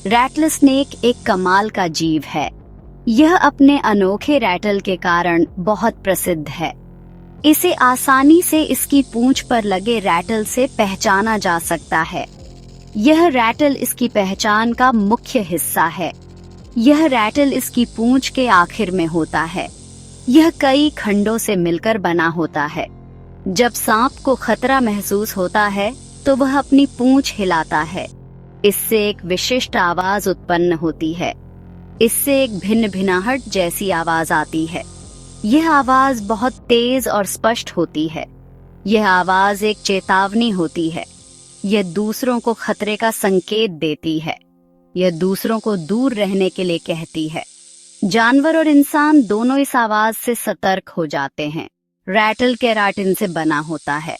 Rattle snake एक कमाल का जीव है। यह अपने अनोखे रैटल के कारण बहुत प्रसिद्ध है। इसे आसानी से इसकी पूंछ पर लगे रैटल से पहचाना जा सकता है। यह रैटल इसकी पहचान का मुख्य हिस्सा है। यह रैटल इसकी पूंछ के आखिर में होता है। यह कई खंडों से मिलकर बना होता है। जब सांप को खतरा महसूस होता है तो वह अपनी पूंछ हिलाता है। इससे एक विशिष्ट आवाज उत्पन्न होती है। इससे एक भिन्न भिनाहट जैसी आवाज आती है। यह आवाज बहुत तेज और स्पष्ट होती है। यह आवाज एक चेतावनी होती है। यह दूसरों को खतरे का संकेत देती है। यह दूसरों को दूर रहने के लिए कहती है। जानवर और इंसान दोनों इस आवाज से सतर्क हो जाते हैं। रैटल केराटिन से बना होता है।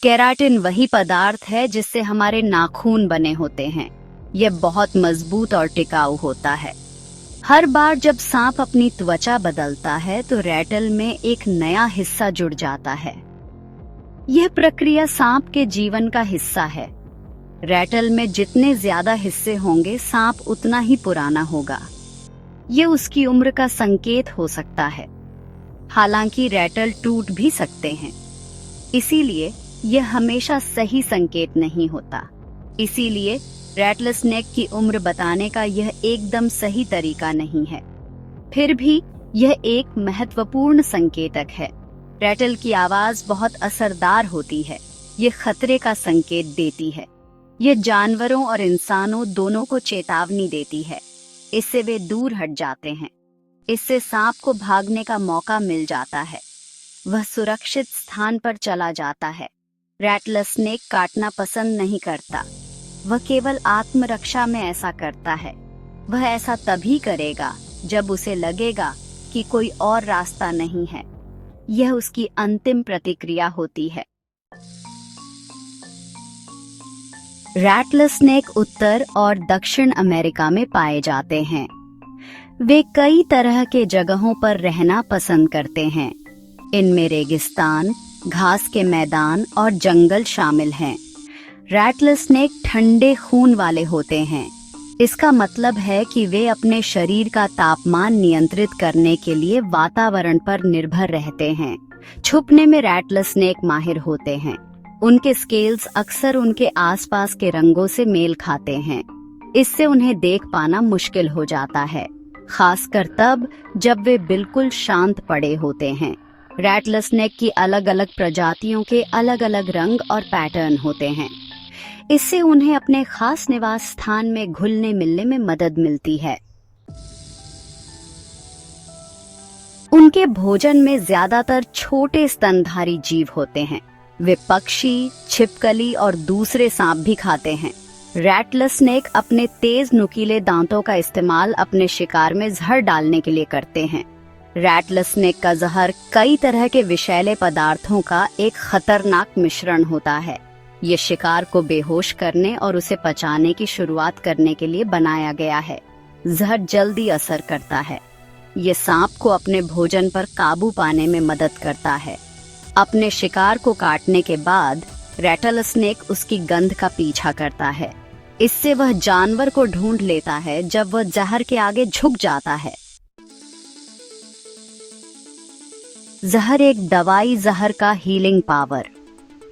केराटिन वही पदार्थ है जिससे हमारे नाखून बने होते हैं। यह बहुत मजबूत और टिकाऊ होता है। हर बार जब सांप अपनी त्वचा बदलता है तो रैटल में एक नया हिस्सा जुड़ जाता है। यह प्रक्रिया सांप के जीवन का हिस्सा है। रैटल में जितने ज्यादा हिस्से होंगे सांप उतना ही पुराना होगा। यह उसकी उम्र का संकेत हो सकता है। हालांकि रैटल टूट भी सकते हैं, इसीलिए यह हमेशा सही संकेत नहीं होता। इसीलिए रैटल स्नेक की उम्र बताने का यह एकदम सही तरीका नहीं है। फिर भी यह एक महत्वपूर्ण संकेतक है। रैटल की आवाज बहुत असरदार होती है। यह खतरे का संकेत देती है। यह जानवरों और इंसानों दोनों को चेतावनी देती है। इससे वे दूर हट जाते हैं। इससे सांप को भागने का मौका मिल जाता है। वह सुरक्षित स्थान पर चला जाता है। रैटल स्नेक काटना पसंद नहीं करता। वह केवल आत्मरक्षा में ऐसा करता है। वह ऐसा तभी करेगा जब उसे लगेगा कि कोई और रास्ता नहीं है। यह उसकी अंतिम प्रतिक्रिया होती है। रैटल स्नेक उत्तर और दक्षिण अमेरिका में पाए जाते हैं। वे कई तरह के जगहों पर रहना पसंद करते हैं। इनमें रेगिस्तान, घास के मैदान और जंगल शामिल हैं। रैटल स्नेक ठंडे खून वाले होते हैं। इसका मतलब है कि वे अपने शरीर का तापमान नियंत्रित करने के लिए वातावरण पर निर्भर रहते हैं। छुपने में रैटल स्नेक माहिर होते हैं। उनके स्केल्स अक्सर उनके आसपास के रंगों से मेल खाते हैं। इससे उन्हें देख पाना मुश्किल हो जाता है, खासकर तब जब वे बिल्कुल शांत पड़े होते हैं। रैटल स्नेक की अलग अलग प्रजातियों के अलग अलग रंग और पैटर्न होते हैं। इससे उन्हें अपने खास निवास स्थान में घुलने मिलने में मदद मिलती है। उनके भोजन में ज्यादातर छोटे स्तनधारी जीव होते हैं। वे पक्षी, छिपकली और दूसरे सांप भी खाते हैं। रैटल स्नेक अपने तेज नुकीले दांतों का इस्तेमाल अपने शिकार में जहर डालने के लिए करते हैं। रैटल स्नेक का जहर कई तरह के विषैले पदार्थों का एक खतरनाक मिश्रण होता है। ये शिकार को बेहोश करने और उसे पचाने की शुरुआत करने के लिए बनाया गया है। जहर जल्दी असर करता है। ये सांप को अपने भोजन पर काबू पाने में मदद करता है। अपने शिकार को काटने के बाद रैटल स्नेक उसकी गंध का पीछा करता है। इससे वह जानवर को ढूंढ लेता है जब वह जहर के आगे झुक जाता है। जहर एक दवाई, जहर का हीलिंग पावर।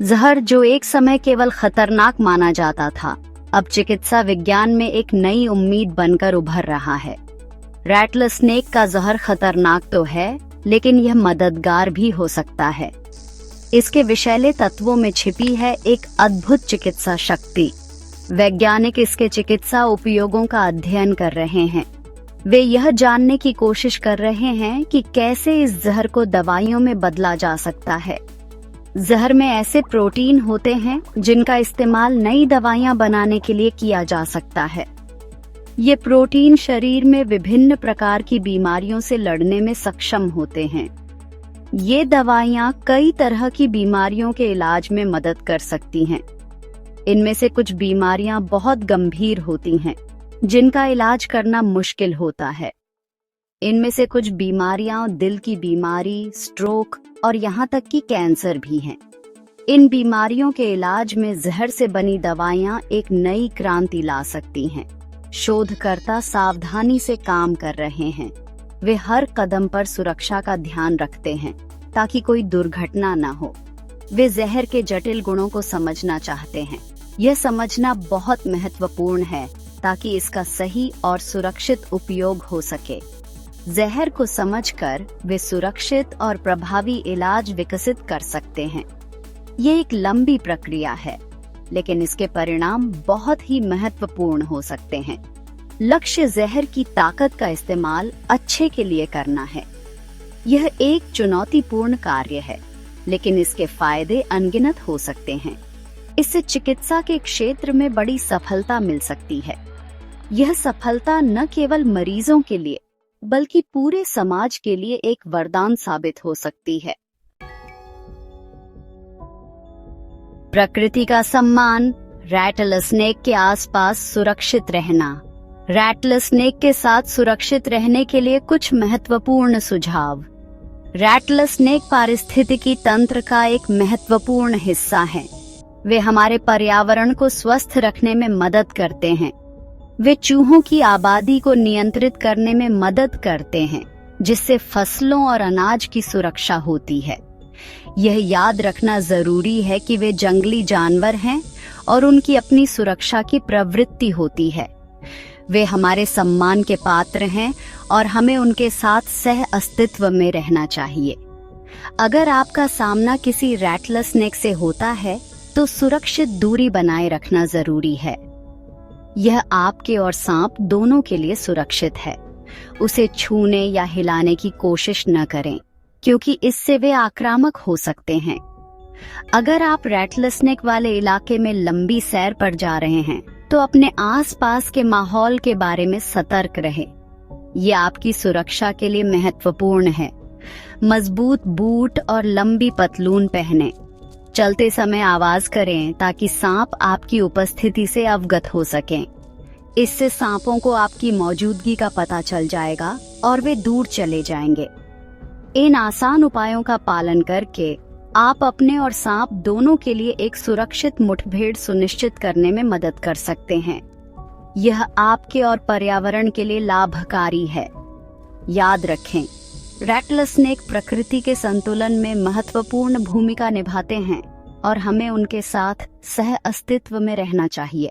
जहर जो एक समय केवल खतरनाक माना जाता था, अब चिकित्सा विज्ञान में एक नई उम्मीद बनकर उभर रहा है। रैटल स्नेक का जहर खतरनाक तो है, लेकिन यह मददगार भी हो सकता है। इसके विषैले तत्वों में छिपी है एक अद्भुत चिकित्सा शक्ति। वैज्ञानिक इसके चिकित्सा उपयोगों का अध्ययन कर रहे हैं। वे यह जानने की कोशिश कर रहे हैं कि कैसे इस जहर को दवाइयों में बदला जा सकता है। जहर में ऐसे प्रोटीन होते हैं जिनका इस्तेमाल नई दवाइयां बनाने के लिए किया जा सकता है। ये प्रोटीन शरीर में विभिन्न प्रकार की बीमारियों से लड़ने में सक्षम होते हैं। ये दवाइयां कई तरह की बीमारियों के इलाज में मदद कर सकती हैं। इनमें से कुछ बीमारियां बहुत गंभीर होती हैं, जिनका इलाज करना मुश्किल होता है। इनमें से कुछ बीमारियां दिल की बीमारी, स्ट्रोक और यहाँ तक कि कैंसर भी हैं। इन बीमारियों के इलाज में जहर से बनी दवाइयां एक नई क्रांति ला सकती हैं। शोधकर्ता सावधानी से काम कर रहे हैं। वे हर कदम पर सुरक्षा का ध्यान रखते हैं ताकि कोई दुर्घटना न हो। वे जहर के जटिल गुणों को समझना चाहते हैं। यह समझना बहुत महत्वपूर्ण है ताकि इसका सही और सुरक्षित उपयोग हो सके। जहर को समझकर वे सुरक्षित और प्रभावी इलाज विकसित कर सकते हैं। ये एक लंबी प्रक्रिया है, लेकिन इसके परिणाम बहुत ही महत्वपूर्ण हो सकते हैं। लक्ष्य जहर की ताकत का इस्तेमाल अच्छे के लिए करना है। यह एक चुनौतीपूर्ण कार्य है, लेकिन इसके फायदे अनगिनत हो सकते हैं। इससे चिकित्सा के क्षेत्र में बड़ी सफलता मिल सकती है। यह सफलता न केवल मरीजों के लिए बल्कि पूरे समाज के लिए एक वरदान साबित हो सकती है। प्रकृति का सम्मान, रैटलस्नेक के आसपास सुरक्षित रहना। रैटलस्नेक के साथ सुरक्षित रहने के लिए कुछ महत्वपूर्ण सुझाव। रैटलस्नेक पारिस्थितिकी तंत्र का एक महत्वपूर्ण हिस्सा है। वे हमारे पर्यावरण को स्वस्थ रखने में मदद करते हैं। वे चूहों की आबादी को नियंत्रित करने में मदद करते हैं, जिससे फसलों और अनाज की सुरक्षा होती है। यह याद रखना जरूरी है कि वे जंगली जानवर हैं और उनकी अपनी सुरक्षा की प्रवृत्ति होती है। वे हमारे सम्मान के पात्र हैं और हमें उनके साथ सह अस्तित्व में रहना चाहिए। अगर आपका सामना किसी रैटलस्नेक से होता है, तो सुरक्षित दूरी बनाए रखना जरूरी है। यह आपके और सांप दोनों के लिए सुरक्षित है। उसे छूने या हिलाने की कोशिश न करें, क्योंकि इससे वे आक्रामक हो सकते हैं। अगर आप रैटलस्नेक वाले इलाके में लंबी सैर पर जा रहे हैं, तो अपने आसपास के माहौल के बारे में सतर्क रहें। ये आपकी सुरक्षा के लिए महत्वपूर्ण है। मजबूत बूट और लंबी पतलून पहनें। चलते समय आवाज करें ताकि सांप आपकी उपस्थिति से अवगत हो सकें। इससे सांपों को आपकी मौजूदगी का पता चल जाएगा और वे दूर चले जाएंगे। इन आसान उपायों का पालन करके आप अपने और सांप दोनों के लिए एक सुरक्षित मुठभेड़ सुनिश्चित करने में मदद कर सकते हैं। यह आपके और पर्यावरण के लिए लाभकारी है। याद रखें, रैटलस्नेक प्रकृति के संतुलन में महत्वपूर्ण भूमिका निभाते हैं और हमें उनके साथ सह अस्तित्व में रहना चाहिए।